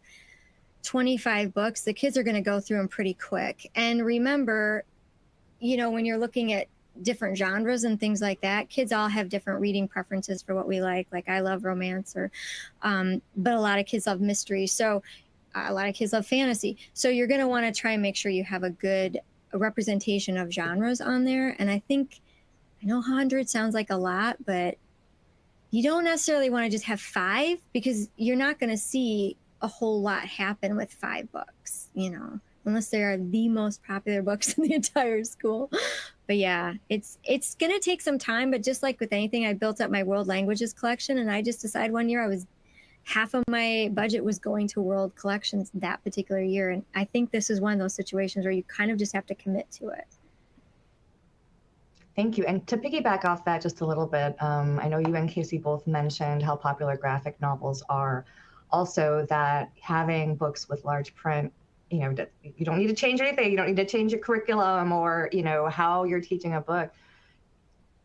25 books, the kids are going to go through them pretty quick. And remember, you know, when you're looking at different genres and things like that, kids all have different reading preferences for what we like. Like I love romance, or but a lot of kids love mystery. So a lot of kids love fantasy. So you're going to want to try and make sure you have a good representation of genres on there. And I know 100 sounds like a lot, but you don't necessarily want to just have 5, because you're not going to see a whole lot happen with 5 books, you know, unless they are the most popular books in the entire school. But yeah, it's going to take some time. But just like with anything, I built up my world languages collection, and I just decided one year half of my budget was going to world collections that particular year. And I think this is one of those situations where you kind of just have to commit to it. Thank you. And to piggyback off that just a little bit, I know you and Casey both mentioned how popular graphic novels are. Also, that having books with large print, you know, you don't need to change anything. You don't need to change your curriculum or, you know, how you're teaching a book.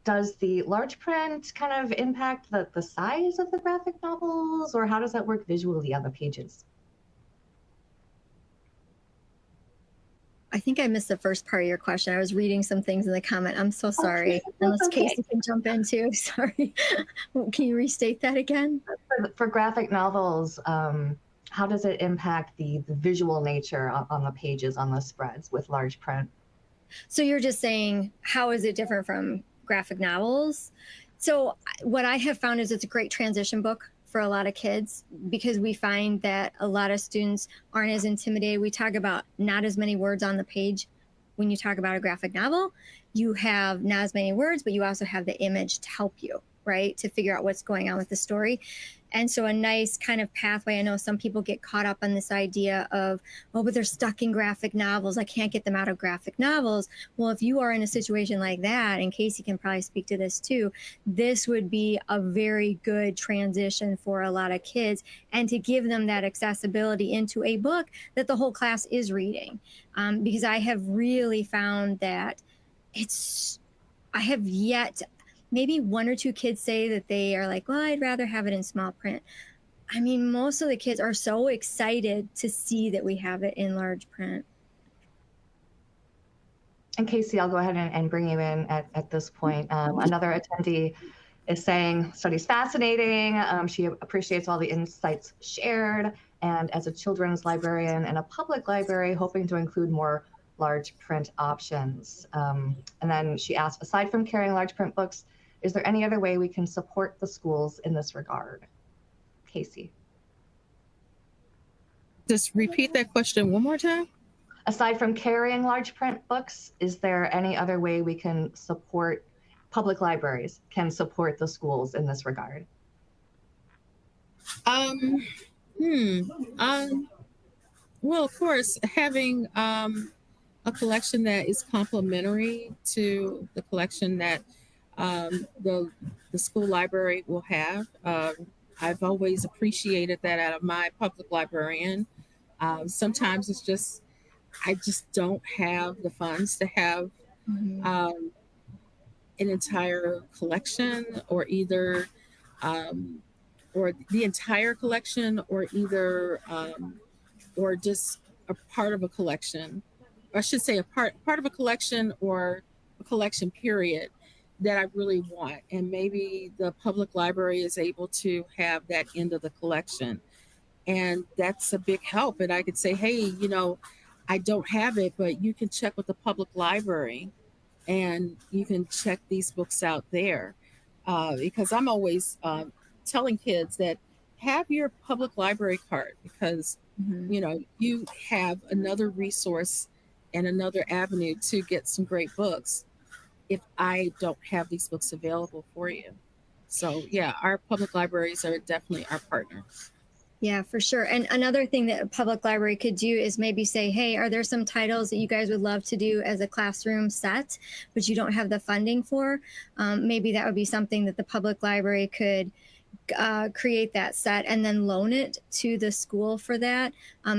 Does the large print kind of impact the size of the graphic novels, or how does that work visually on the pages? I think I missed the first part of your question. I was reading some things in the comment. I'm so sorry. Okay. Unless Okay. Casey can jump in too. Sorry. Can you restate that again? For graphic novels, how does it impact the visual nature on the pages, on the spreads with large print? So you're just saying, how is it different from graphic novels? So what I have found is it's a great transition book for a lot of kids, because we find that a lot of students aren't as intimidated. We talk about not as many words on the page. When you talk about a graphic novel, you have not as many words, but you also have the image to help you, right? To figure out what's going on with the story. And so a nice kind of pathway. I know some people get caught up on this idea of, oh, but they're stuck in graphic novels. I can't get them out of graphic novels. Well, if you are in a situation like that, and Casey can probably speak to this too, this would be a very good transition for a lot of kids, and to give them that accessibility into a book that the whole class is reading. Because I have really found that I have yet, maybe 1 or 2 kids say that they are like, well, I'd rather have it in small print. I mean, most of the kids are so excited to see that we have it in large print. And Casey, I'll go ahead and bring you in at this point. Another attendee is saying study's fascinating. She appreciates all the insights shared. And as a children's librarian in a public library, hoping to include more large print options. And then she asked, aside from carrying large print books, is there any other way we can support the schools in this regard? Casey. Just repeat that question one more time. Aside from carrying large print books, is there any other way we can support public libraries can support the schools in this regard? Well, of course, having a collection that is complementary to the collection that the school library will have. I've always appreciated that out of my public librarian. Sometimes it's just, I just don't have the funds to have an entire collection, or either, or the entire collection, or either, or just a part of a collection. I should say a part of a collection, or a collection period that I really want. And maybe the public library is able to have that end of the collection. And that's a big help. And I could say, hey, you know, I don't have it, but you can check with the public library and you can check these books out there. Because I'm always telling kids that have your public library card, because, you know, you have another resource and another avenue to get some great books if I don't have these books available for you. So yeah, our public libraries are definitely our partners. Yeah, for sure. And another thing that a public library could do is maybe say, hey, are there some titles that you guys would love to do as a classroom set, but you don't have the funding for? Maybe that would be something that the public library could create that set and then loan it to the school for that.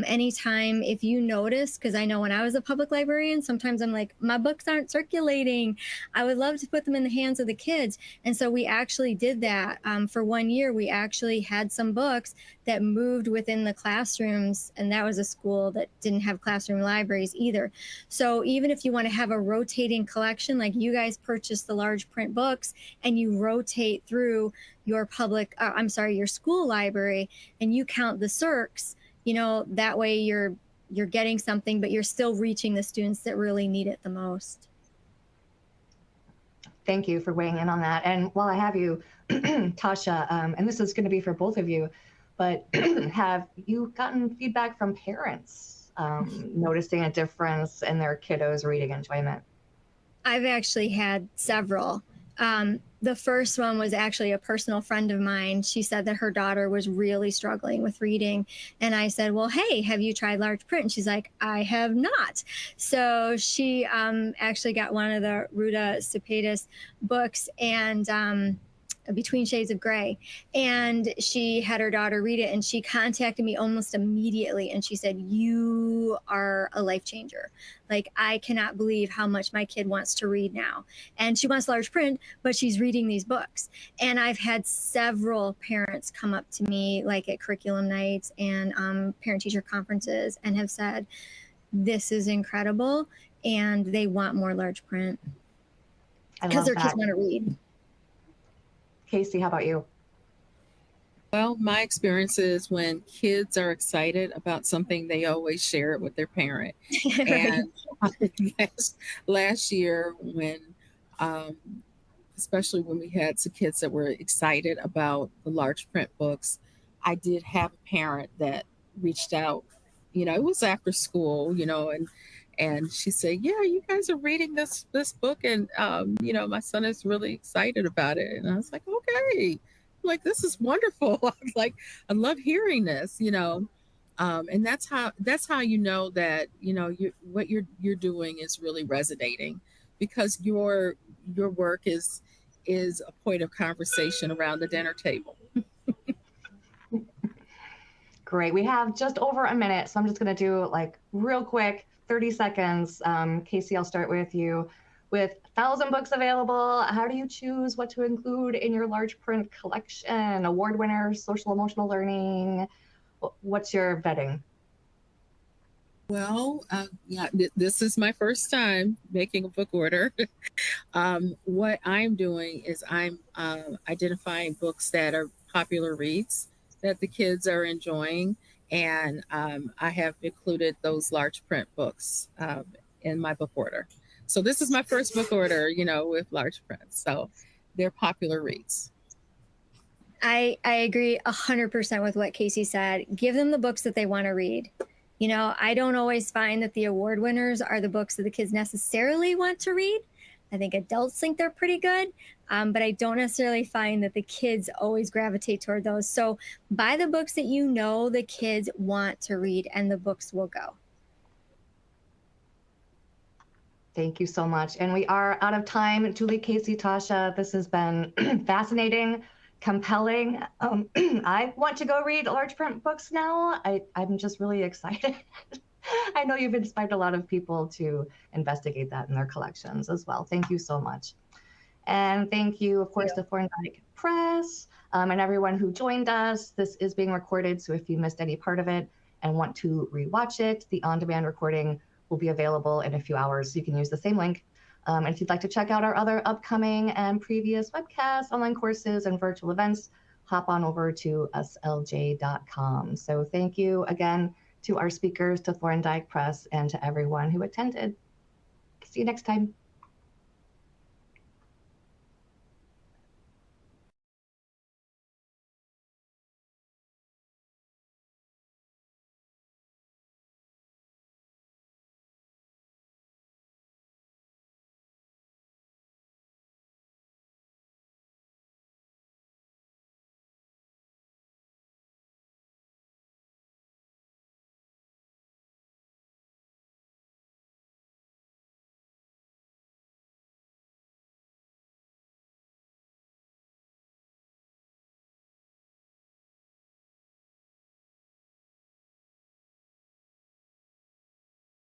Anytime, if you notice, because I know when I was a public librarian, sometimes I'm like, my books aren't circulating. I would love to put them in the hands of the kids. And so we actually did that. For 1 year, we actually had some books that moved within the classrooms, and that was a school that didn't have classroom libraries either. So even if you want to have a rotating collection, like you guys purchase the large print books and you rotate through your your school library, and you count the circs, you know, that way you're getting something, but you're still reaching the students that really need it the most. Thank you for weighing in on that. And while I have you, Tasha, and this is going to be for both of you, but have you gotten feedback from parents noticing a difference in their kiddos' reading enjoyment? I've actually had several. The first one was actually a personal friend of mine. She said that her daughter was really struggling with reading. And I said, well, hey, have you tried large print? And she's like, I have not. So she actually got one of the Ruta Sepetys books, and Between Shades of Grey. And she had her daughter read it, and she contacted me almost immediately. And she said, you are a life changer. Like, I cannot believe how much my kid wants to read now. And she wants large print, but she's reading these books. And I've had several parents come up to me, like at curriculum nights and parent-teacher conferences, and have said, this is incredible. And they want more large print because their kids want to read. Casey, how about you? Well, my experience is when kids are excited about something, they always share it with their parent. Right. And last year, when, especially when we had some kids that were excited about the large print books, I did have a parent that reached out. You know, it was after school, you know, and she said, yeah, you guys are reading this book, and you know, my son is really excited about it. And I was like, okay, like, this is wonderful. I was like, I love hearing this, you know. And that's how you know that, you know, what you're doing is really resonating, because your work is a point of conversation around the dinner table. Great. We have just over a minute, so I'm just going to do like real quick 30 seconds. Casey, I'll start with you. With 1,000 books available, how do you choose what to include in your large print collection? Award winners, social emotional learning? What's your vetting? Well, yeah, this is my first time making a book order. What I'm doing is I'm identifying books that are popular reads that the kids are enjoying, and I have included those large print books in my book order. So this is my first book order, with large print. So they're popular reads. I agree 100% with what Casey said. Give them the books that they want to read. I don't always find that the award winners are the books that the kids necessarily want to read. I think adults think they're pretty good, but I don't necessarily find that the kids always gravitate toward those. So buy the books that the kids want to read, and the books will go. Thank you so much. And we are out of time. Julie, Casey, Tasha, this has been fascinating, compelling. I want to go read large print books now. I'm just really excited. I know you've inspired a lot of people to investigate that in their collections as well. Thank you so much. And thank you, of course, to Thorndike Press and everyone who joined us. This is being recorded, so if you missed any part of it and want to rewatch it, the on-demand recording will be available in a few hours. So you can use the same link. And if you'd like to check out our other upcoming and previous webcasts, online courses, and virtual events, hop on over to slj.com. So thank you again to our speakers, to Thorndike Press, and to everyone who attended. See you next time.